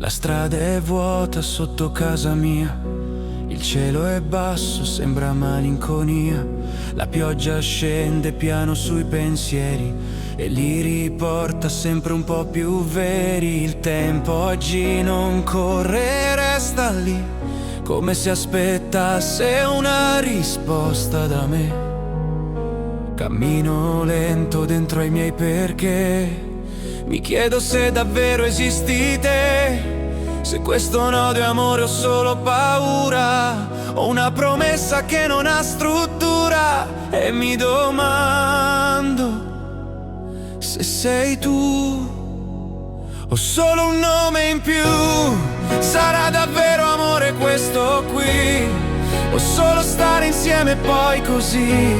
La strada è vuota sotto casa mia, il cielo è basso, sembra malinconia. La pioggia scende piano sui pensieri e li riporta sempre un po' più veri. Il tempo oggi non corre, resta lì, come se aspettasse una risposta da me. Cammino lento dentro ai miei perché, mi chiedo se davvero esisti te, se questo nodo è amore o solo paura, o una promessa che non ha struttura. E mi domando se sei tu o solo un nome in più. Sarà davvero amore questo qui, o solo stare insieme e poi così?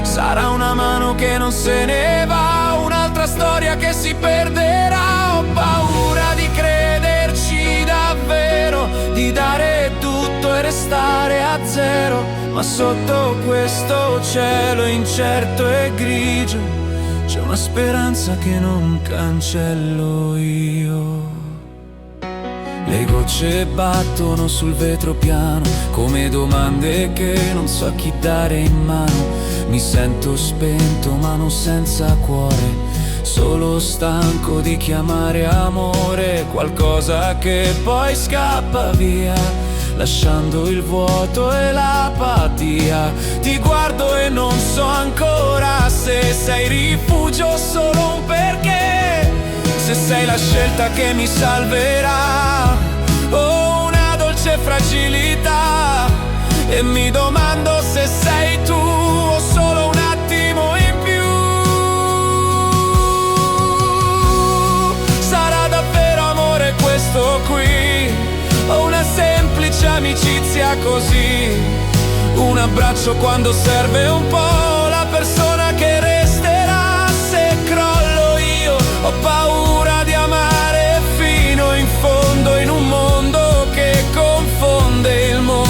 Sarà una mano che non se ne va, un'altra storia che si perderà. Ho paura di crederci davvero, di dare tutto e restare a zero. Ma sotto questo cielo incerto e grigio c'è una speranza che non cancello io. Le gocce battono sul vetro piano, come domande che non so a chi dare in mano. Mi sento spento ma non senza cuore, solo stanco di chiamare amore qualcosa che poi scappa via, lasciando il vuoto e l'apatia. Ti guardo e non so ancora se sei rifugio o solo un perché, se sei la scelta che mi salverà o una dolce fragilità. E mi domando se sei tu o solo un attimo in più. Sarà davvero amore questo qui, o una semplice amicizia così? Un abbraccio quando serve un po', la persona che resterà se crollo io. Ho paura di amare fino in fondo, in un mondo che confonde il mondo.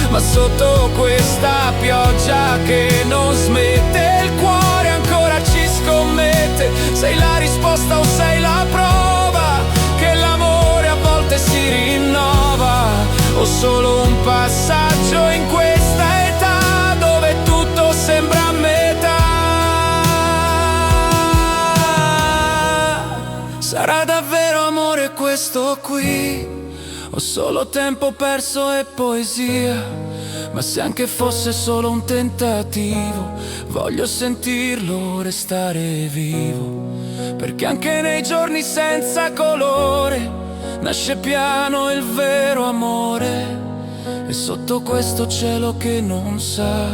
Ma sotto questa pioggia che non smette, il cuore ancora ci scommette. Sei la risposta o sei la prova che l'amore a volte si rinnova, o solo un passaggio in questa età dove tutto sembra a metà. Sarà davvero amore questo qui, ho solo tempo perso e poesia? Ma se anche fosse solo un tentativo, voglio sentirlo restare vivo, perché anche nei giorni senza colore nasce piano il vero amore. E sotto questo cielo che non sa,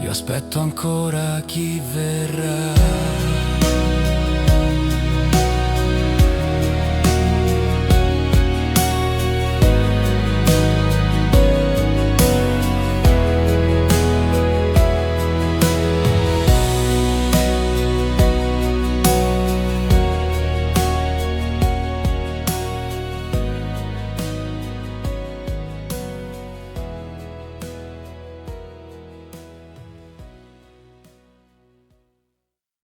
io aspetto ancora chi verrà.